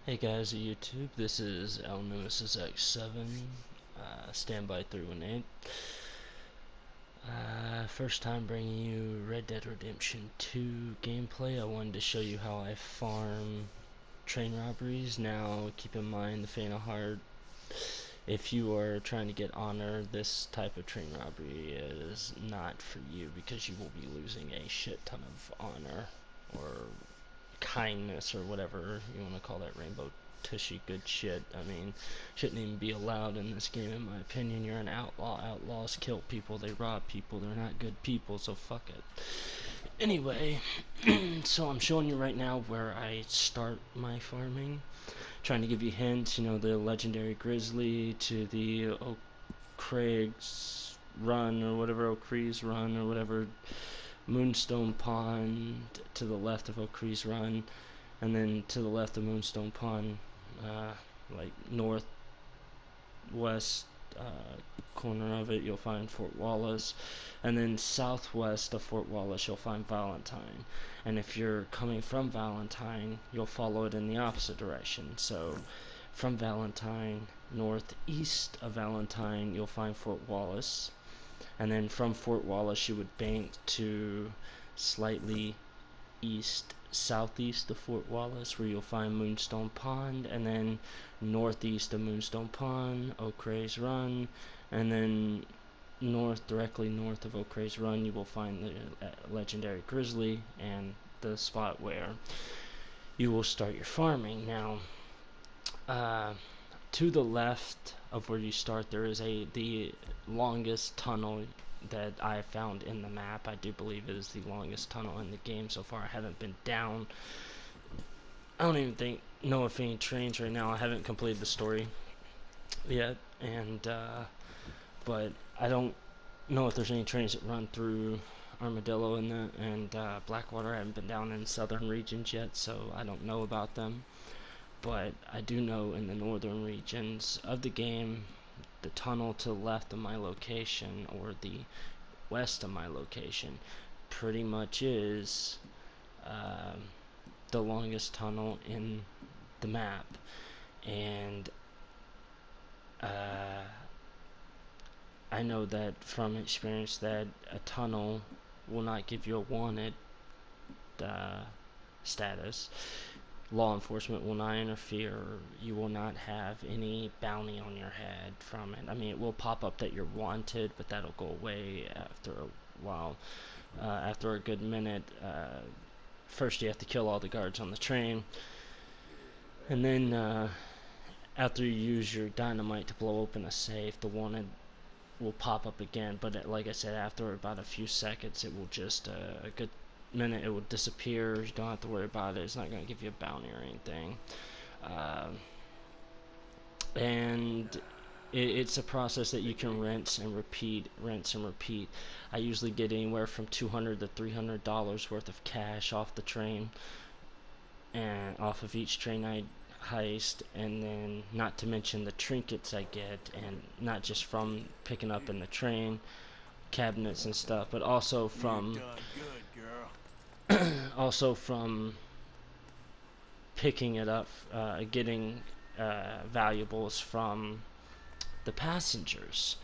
Hey guys at YouTube, this is L Nemesis X7, standby 318. First time bringing you Red Dead Redemption 2 gameplay. I wanted to show you how I farm train robberies. Now, keep in mind, the faint of heart, if you are trying to get honor, this type of train robbery is not for you because you will be losing a shit ton of honor or kindness or whatever you want to call that rainbow tushy good shit. I mean, shouldn't even be allowed in this game in my opinion. You're an outlaw. Outlaws kill people, they rob people, they're not good people, so fuck it. Anyway, so I'm showing you right now where I start my farming, trying to give you hints, you know, the legendary grizzly to the Oak Craig's Run or whatever, Oak Cree's Run or whatever, Moonstone Pond to the left of Oak Cree's Run, and then to the left of Moonstone Pond, like northwest corner of it, you'll find Fort Wallace, and then southwest of Fort Wallace, you'll find Valentine. And if you're coming from Valentine, you'll follow it in the opposite direction. So, from Valentine, northeast of Valentine, you'll find Fort Wallace, and then from Fort Wallace, you would bank to slightly southeast of Fort Wallace, where you'll find Moonstone Pond, and then northeast of Moonstone Pond, O'Creagh's Run, and then directly north of O'Creagh's Run, you will find the legendary grizzly and the spot where you will start your farming. Now, to the left of where you start, there is the longest tunnel that I have found in the map. I do believe it is the longest tunnel in the game so far. I haven't been down. I don't even know if any trains right now. I haven't completed the story yet, and but I don't know if there's any trains that run through Armadillo and Blackwater. I haven't been down in southern regions yet, so I don't know about them. But I do know in the northern regions of the game, the tunnel to the left of my location or the west of my location pretty much is the longest tunnel in the map. And I know that from experience that a tunnel will not give you a wanted status. Law enforcement will not interfere. You will not have any bounty on your head from it. I mean, it will pop up that you're wanted, but that'll go away after a while. After a good minute, first you have to kill all the guards on the train, and then after you use your dynamite to blow open a safe, the wanted will pop up again. But like I said, after about a few seconds, it will just a good minute, it will disappear. You don't have to worry about it. It's not going to give you a bounty or anything. And it's a process that you can rinse and repeat. I usually get anywhere from $200 to $300 worth of cash off the train, and off of each train I heist, and then not to mention the trinkets I get, and not just from picking up in the train cabinets and stuff, but also from picking it up, getting valuables from the passengers.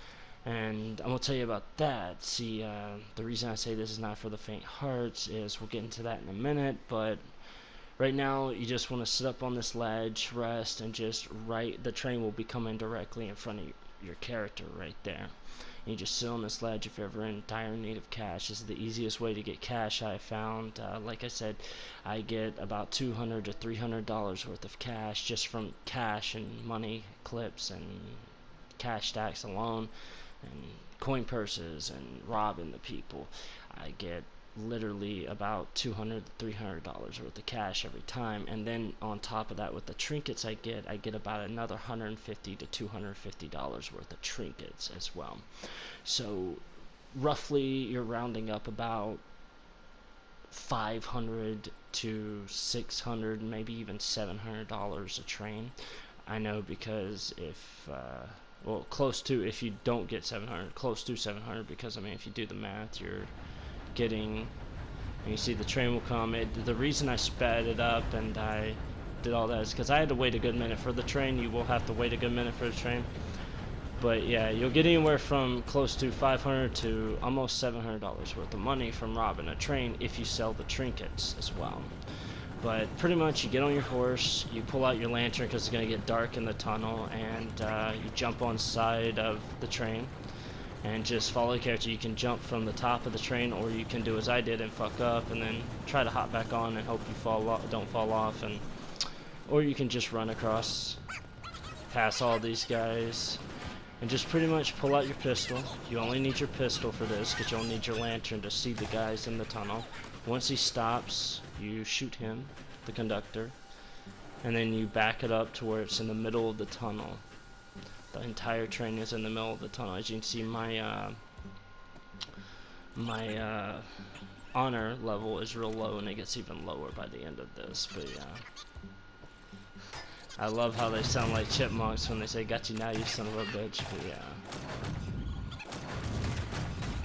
And I'm going to tell you about that. See, the reason I say this is not for the faint hearts is we'll get into that in a minute, but right now you just want to sit up on this ledge, rest, and just the train will be coming directly in front of your character right there. You just sit on this ledge if you're ever in dire need of cash. This is the easiest way to get cash I found. Like I said, I get about $200 to $300 worth of cash just from cash and money clips and cash stacks alone, and coin purses and robbing the people. I get literally about $200 to $300 worth of cash every time, and then on top of that, with the trinkets I get about another $150 to $250 worth of trinkets as well. So roughly you're rounding up about $500 to $600, maybe even $700 a train. I know because well, close to, if you don't get 700, close to 700, because I mean, if you do the math, you're getting, and you see the train will come. The reason I sped it up and I did all that is because I had to wait a good minute for the train. You will have to wait a good minute for the train. But yeah, you'll get anywhere from close to $500 to almost $700 worth of money from robbing a train if you sell the trinkets as well. But pretty much you get on your horse, you pull out your lantern because it's going to get dark in the tunnel, and you jump on side of the train and just follow the character. You can jump from the top of the train, or you can do as I did and fuck up and then try to hop back on and hope you don't fall off, or you can just run across past all these guys and just pretty much pull out your pistol. You only need your pistol for this because you'll need your lantern to see the guys in the tunnel. Once he stops, you shoot him, the conductor, and then you back it up to where it's in the middle of the tunnel. The entire train is in the middle of the tunnel. As you can see, my honor level is real low, and it gets even lower by the end of this. But yeah, I love how they sound like chipmunks when they say "Got you now, you son of a bitch." But yeah,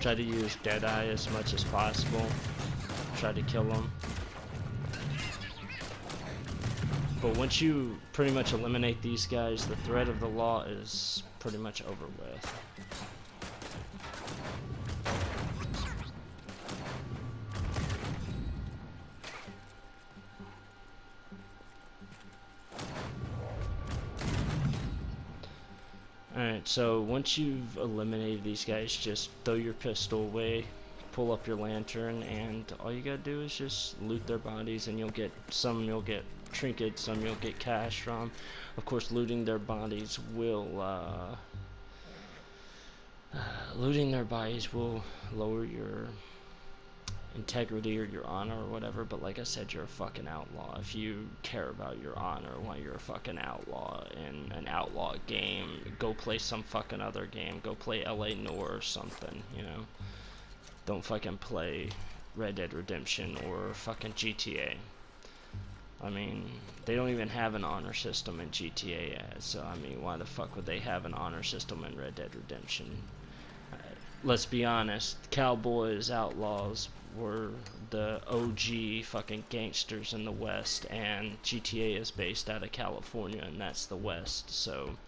try to use Deadeye as much as possible. Try to kill them. But once you pretty much eliminate these guys, the threat of the law is pretty much over with. Alright, so once you've eliminated these guys, just throw your pistol away, pull up your lantern, and all you gotta do is just loot their bodies, and you'll get trinkets, some you'll get cash from. Of course, looting their bodies will lower your integrity or your honor or whatever, but like I said, you're a fucking outlaw. If you care about your honor while you're a fucking outlaw in an outlaw game, go play some fucking other game. Go play LA Noire or something, you know? Don't fucking play Red Dead Redemption or fucking GTA. I mean, they don't even have an honor system in GTA yet, so I mean, why the fuck would they have an honor system in Red Dead Redemption? Let's be honest, cowboys, outlaws were the OG fucking gangsters in the West, and GTA is based out of California, and that's the West, so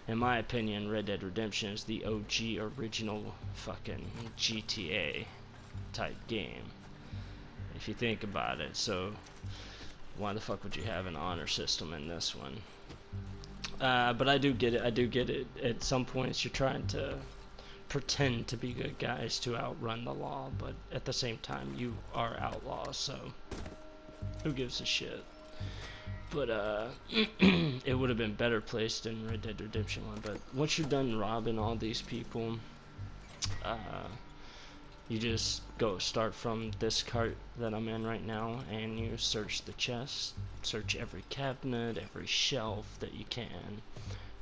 in my opinion, Red Dead Redemption is the OG original fucking GTA type game, if you think about it. So why the fuck would you have an honor system in this one? But I do get it. At some points you're trying to pretend to be good guys to outrun the law, but at the same time you are outlaws, so who gives a shit? But it would have been better placed in Red Dead Redemption 1. But once you're done robbing all these people, you just start from this cart that I'm in right now, and you search the chest, search every cabinet, every shelf that you can,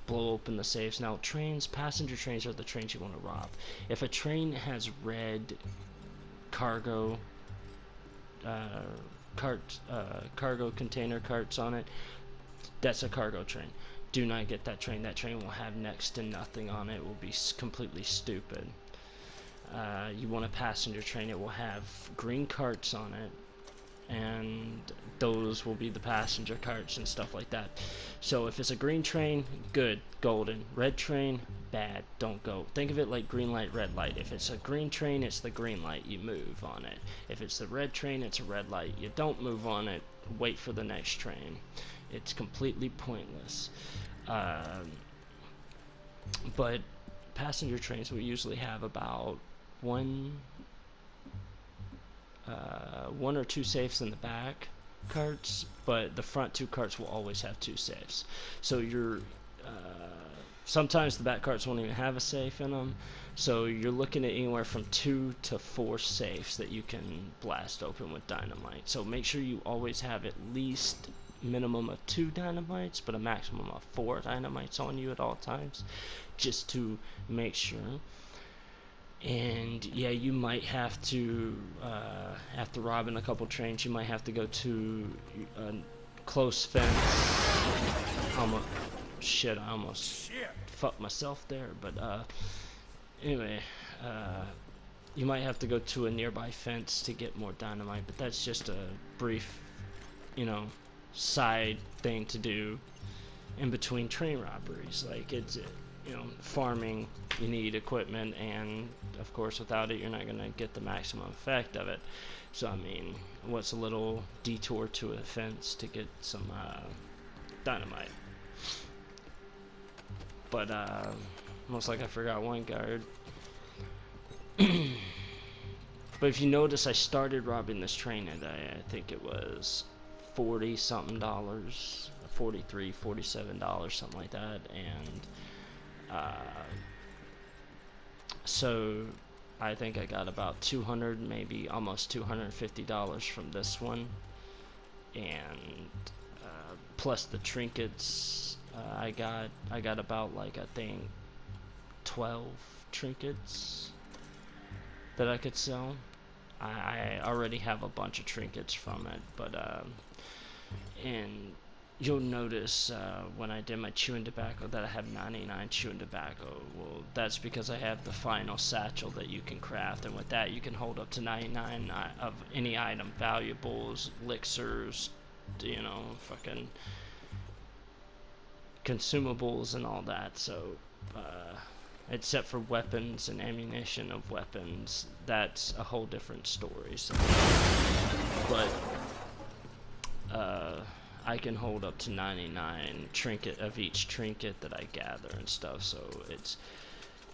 blow open the safes. Now passenger trains are the trains you want to rob. If a train has red cargo cargo container carts on it, that's a cargo train. Do not get that train. That train will have next to nothing on it. It will be completely stupid. You want a passenger train, it will have green carts on it, and those will be the passenger carts and stuff like that. So if it's a green train, good, golden. Red train, bad, don't go. Think of it like green light, red light. If it's a green train, it's the green light, you move on it. If it's the red train, it's a red light, you don't move on it, wait for the next train. It's completely pointless. But passenger trains will usually have about one or two safes in the back carts, but the front two carts will always have two safes. So you're sometimes the back carts won't even have a safe in them, so you're looking at anywhere from 2 to 4 safes that you can blast open with dynamite. So make sure you always have at least minimum of 2 dynamites, but a maximum of 4 dynamites on you at all times, just to make sure. And yeah, you might have to, after robbing a couple trains, you might have to go to a close fence. I almost fucked myself there, but anyway, you might have to go to a nearby fence to get more dynamite, but that's just a brief, side thing to do in between train robberies. Like, it's, you know, farming, you need equipment, and of course without it you're not gonna get the maximum effect of it. So I mean, what's a little detour to a fence to get some dynamite? But most like I forgot one guard. But if you notice, I started robbing this train at I think it was $40 something, $43, $47, something like that, and so I think I got about 200, maybe almost $250 from this one, and plus the trinkets. I got about, like, I think 12 trinkets that I could sell. I already have a bunch of trinkets from it, but and you'll notice when I did my chewing tobacco that I have 99 chewing tobacco. Well, that's because I have the final satchel that you can craft, and with that you can hold up to 99 of any item, valuables, elixirs, you know, fucking consumables and all that. So except for weapons and ammunition of weapons, that's a whole different story. So, but I can hold up to 99 trinket of each trinket that I gather and stuff. So it's,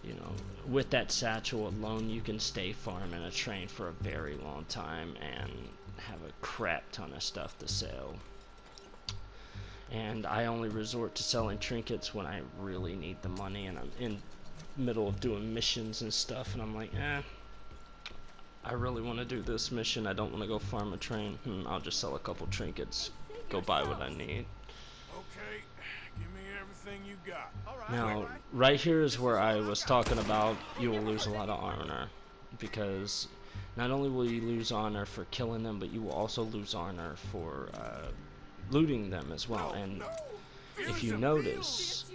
you know, with that satchel alone, you can stay farming a train for a very long time and have a crap ton of stuff to sell. And I only resort to selling trinkets when I really need the money and I'm in middle of doing missions and stuff, and I'm like, I really want to do this mission, I don't want to go farm a train. I'll just sell a couple trinkets, go buy what I need. Okay, give me everything you got. Now, right here is where I was talking about you will lose a lot of honor, because not only will you lose honor for killing them, but you will also lose honor for looting them as well. And if you notice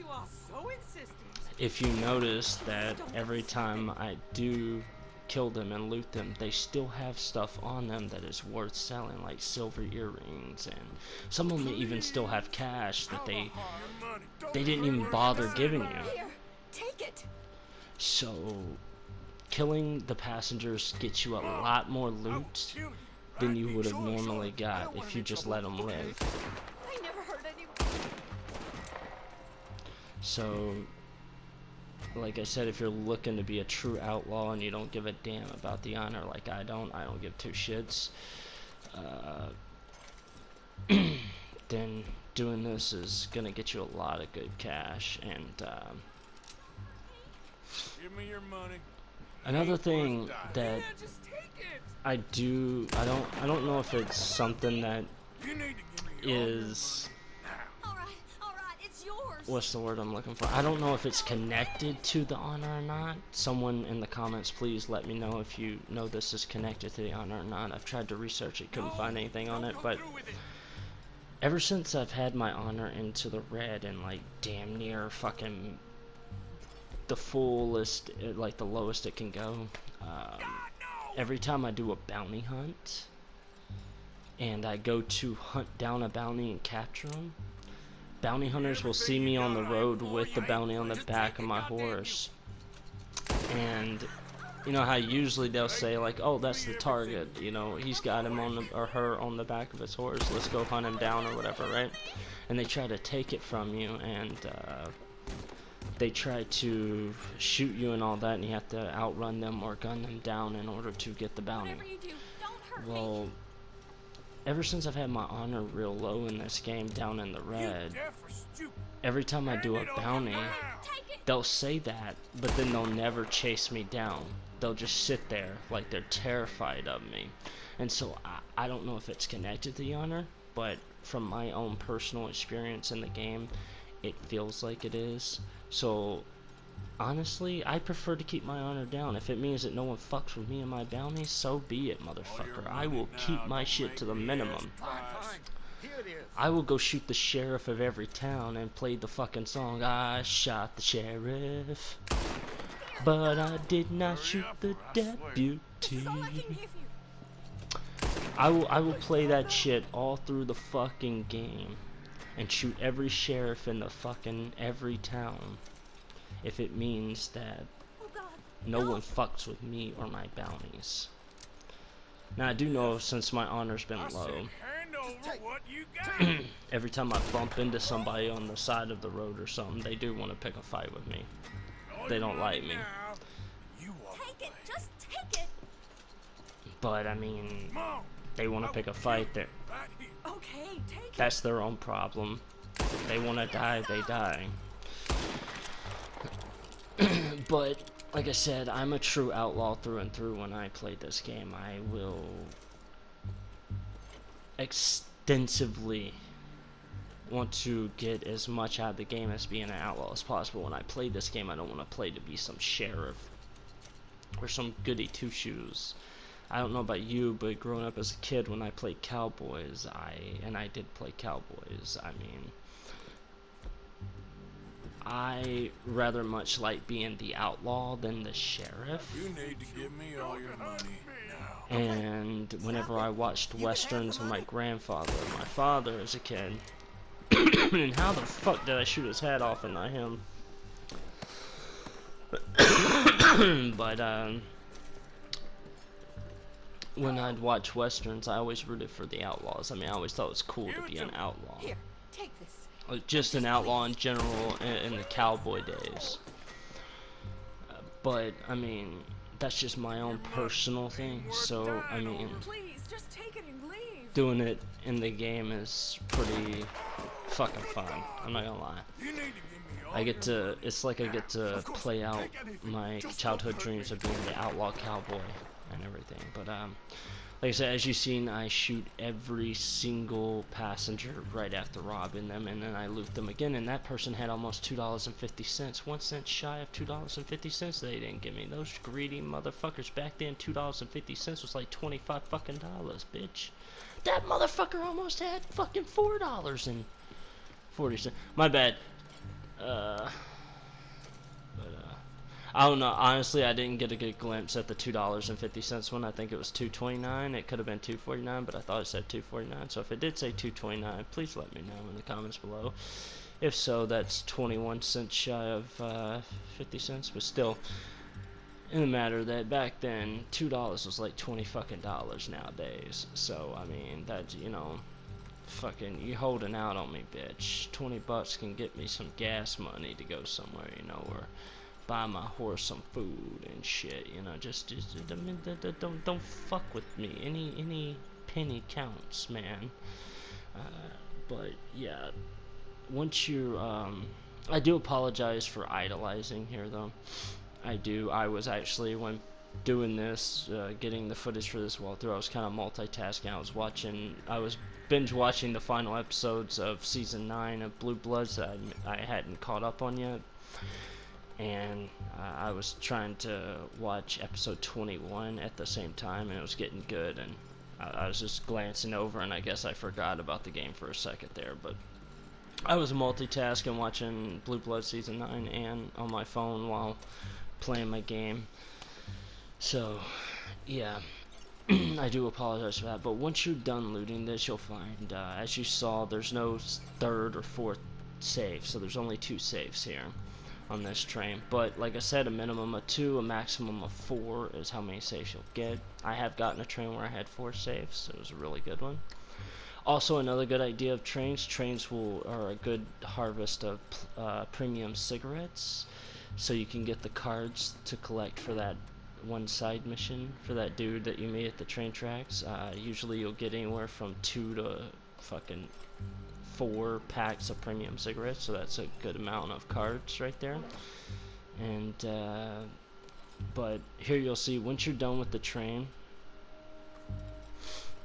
that every time I do kill them and loot them, they still have stuff on them that is worth selling, like silver earrings, and some of them even still have cash that they didn't even bother giving you. Here, take it. So killing the passengers gets you a lot more loot than you would have normally got if you just let them live. I never heard anyone. So, like I said, if you're looking to be a true outlaw and you don't give a damn about the honor like I don't give two shits, then doing this is gonna get you a lot of good cash. And Give me your money. another thing that I don't know if it's something that You need to give me is, All right, it's yours. what's the word I'm looking for? I don't know if it's connected to the honor or not. Someone in the comments, please let me know if you know this is connected to the honor or not. I've tried to research it, couldn't find anything on it, but ever since I've had my honor into the red and like damn near fucking the fullest, like the lowest it can go, every time I do a bounty hunt and I go to hunt down a bounty and capture them, bounty hunters will see me on the road with the bounty on the back of my horse. And you know how usually they'll say like, oh, that's the target, you know, he's got him on the, or her on the back of his horse, let's go hunt him down or whatever, right? And they try to take it from you, and they try to shoot you and all that, and you have to outrun them or gun them down in order to get the bounty. Whatever you do, don't hurt Well, ever since I've had my honor real low in this game, down in the red, every time I do a bounty, they'll say that, but then they'll never chase me down. They'll just sit there like they're terrified of me. And so I don't know if it's connected to the honor, but from my own personal experience in the game, it feels like it is. So honestly, I prefer to keep my honor down. If it means that no one fucks with me and my bounties, so be it, motherfucker. I will keep my shit to the minimum. I will go shoot the sheriff of every town and play the fucking song, I shot the sheriff, but I did not shoot the deputy. That's all I can give you. I will play that shit all through the fucking game and shoot every sheriff in the fucking every town if it means that Oh God. no one fucks with me or my bounties. Now I do know since my honor's been I said, low, hand over what you got. every time I bump into somebody on the side of the road or something, they do want to pick a fight with me. All They your don't money like me. now. You walk Take it. away. Just take it. But I mean, Come on. they want I to pick a will fight. kill There, you right here. Okay, take it. that's their own problem. If they want to die, they die. But like I said, I'm a true outlaw through and through. When I play this game, I will extensively want to get as much out of the game as being an outlaw as possible. When I play this game, I don't want to play to be some sheriff or some goody two-shoes. I don't know about you, but growing up as a kid, when I played cowboys, I did play cowboys. I mean, I rather much like being the outlaw than the sheriff. You need to give me all your money now. And whenever I watched westerns with my grandfather and my father as a kid, and how the fuck did I shoot his head off and not him? But when I'd watch westerns, I always rooted for the outlaws. I mean, I always thought it was cool to be an outlaw. Here, take this. Just an outlaw in general in the cowboy days. But I mean, that's just my own personal thing. So I mean, Please, just take it and leave. doing it in the game is pretty fucking fun. I'm not gonna lie. You need to give me all I get your to, it's like I get to play out my childhood dreams of being the outlaw cowboy and everything. But like I said, as you've seen, I shoot every single passenger right after robbing them, and then I loot them again, and that person had almost $2.50, 1 cent shy of $2.50 they didn't give me. Those greedy motherfuckers. Back then, $2.50 was like 25 fucking dollars, bitch. That motherfucker almost had fucking $4.40. My bad. I don't know. Honestly, I didn't get a good glimpse at the $2.50 one. I think it was $2.29. It could have been $2.49, but I thought it said $2.49. So if it did say $2.29, please let me know in the comments below. If so, that's 21 cents shy of 50 cents. But still, in the matter that back then, $2 was like 20 fucking dollars nowadays. So I mean, that, you know, fucking, you holding out on me, bitch. 20 bucks can get me some gas money to go somewhere, you know, or buy my horse some food and shit, you know. Just I mean, don't fuck with me. Any penny counts, man. But yeah, once you I do apologize for idolizing here, though. I do. I was actually, when doing this, getting the footage for this walkthrough, I was kind of multitasking. I was binge watching the final episodes of season 9 of Blue Bloods that I hadn't caught up on yet, and I was trying to watch episode 21 at the same time, and it was getting good, and I was just glancing over, and I guess I forgot about the game for a second there, but I was multitasking, watching Blue Blood season 9 and on my phone while playing my game. So yeah, I do apologize for that. But once you're done looting this, you'll find, as you saw, there's no third or fourth save, so there's only 2 saves here on this train. But like I said, a minimum of 2, a maximum of 4 is how many saves you'll get. I have gotten a train where I had 4 saves, so it was a really good one. Also, another good idea of trains are a good harvest of premium cigarettes, so you can get the cards to collect for that one side mission for that dude that you meet at the train tracks. Usually you'll get anywhere from 2 to fucking 4 packs of premium cigarettes, so that's a good amount of cards right there. And but here you'll see, once you're done with the train,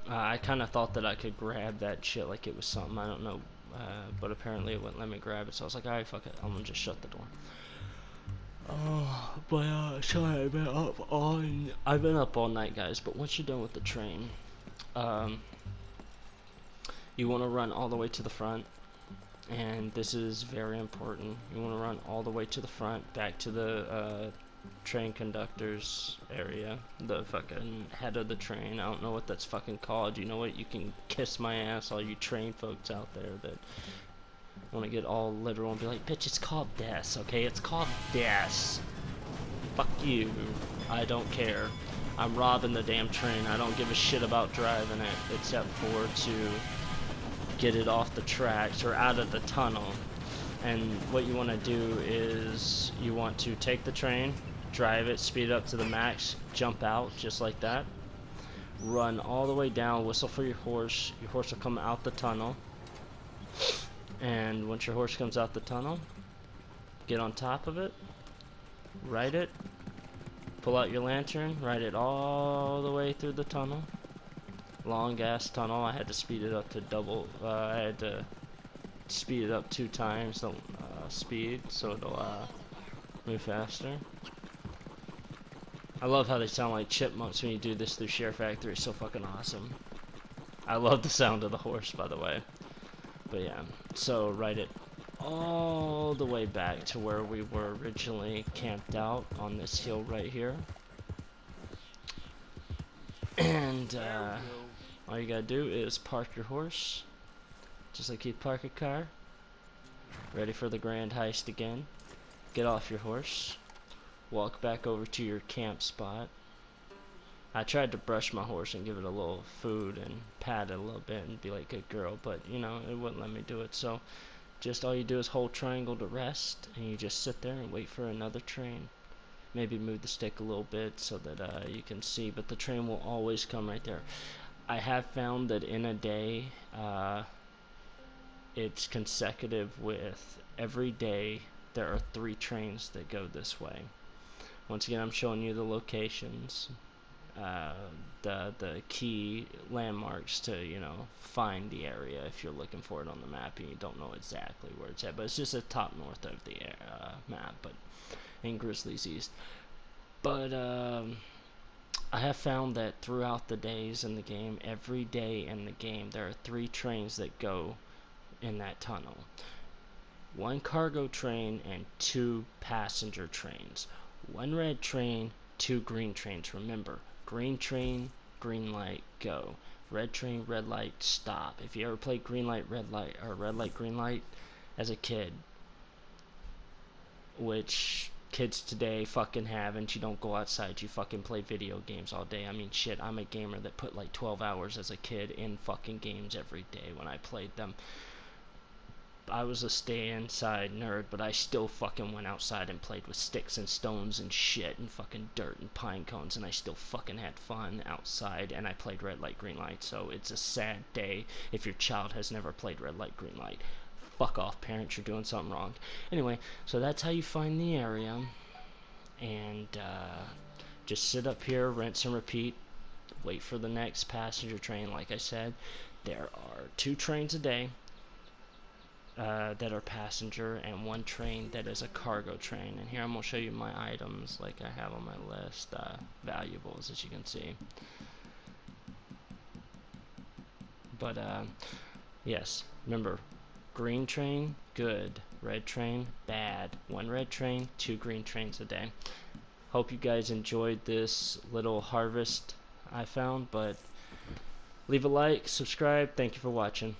I kind of thought that I could grab that shit like it was something, I don't know, but apparently it wouldn't let me grab it, so I was like, alright, fuck it, I'm gonna just shut the door. But sorry, I've been up all night, guys. But once you're done with the train, you want to run all the way to the front, and this is very important. You want to run all the way to the front, back to the train conductor's area, the fucking head of the train. I don't know what that's fucking called. You know what? You can kiss my ass, all you train folks out there that want to get all literal and be like, bitch, it's called des, okay? It's called des. Fuck you. I don't care. I'm robbing the damn train. I don't give a shit about driving it, except for to get it off the tracks or out of the tunnel. And what you want to do is you want to take the train, drive it, speed it up to the max, jump out just like that, run all the way down, whistle for your horse will come out the tunnel, and once your horse comes out the tunnel, get on top of it, ride it, pull out your lantern, ride it all the way through the tunnel. Long ass tunnel. I had to speed it up to double. I had to speed it up 2 times the speed so it'll move faster. I love how they sound like chipmunks when you do this through SHAREfactory. It's so fucking awesome. I love the sound of the horse, by the way. But yeah, so ride it all the way back to where we were originally camped out on this hill right here. And all you gotta do is park your horse, just like you park a car. Ready for the grand heist again. Get off your horse, walk back over to your camp spot. I tried to brush my horse and give it a little food and pat it a little bit and be like a good girl, but you know, it wouldn't let me do it. So just all you do is hold triangle to rest, and you just sit there and wait for another train. Maybe move the stick a little bit so that you can see, but the train will always come right there. I have found that in a day, it's consecutive with every day there are 3 trains that go this way. Once again, I'm showing you the locations, the key landmarks to, you know, find the area if you're looking for it on the map and you don't know exactly where it's at. But it's just the top north of the map, but in Grizzlies East. But I have found that throughout the days in the game, every day in the game, there are 3 trains that go in that tunnel. 1 cargo train and 2 passenger trains. 1 red train, 2 green trains. Remember, green train, green light, go. Red train, red light, stop. If you ever played green light, red light, or red light, green light as a kid, which kids today fucking have, and you don't go outside, you fucking play video games all day. I mean, shit, I'm a gamer that put like 12 hours as a kid in fucking games every day when I played them. I was a stay inside nerd, but I still fucking went outside and played with sticks and stones and shit and fucking dirt and pine cones, and I still fucking had fun outside, and I played red light, green light. So it's a sad day if your child has never played red light, green light. Fuck off, parents, you're doing something wrong. Anyway, so that's how you find the area, and just sit up here, rinse and repeat, wait for the next passenger train. Like I said, there are 2 trains a day that are passenger, and 1 train that is a cargo train. And here I'm going to show you my items like I have on my list, valuables, as you can see. But yes, remember, green train, good. Red train, bad. 1 red train, 2 green trains a day. Hope you guys enjoyed this little harvest I found, but leave a like, subscribe, thank you for watching.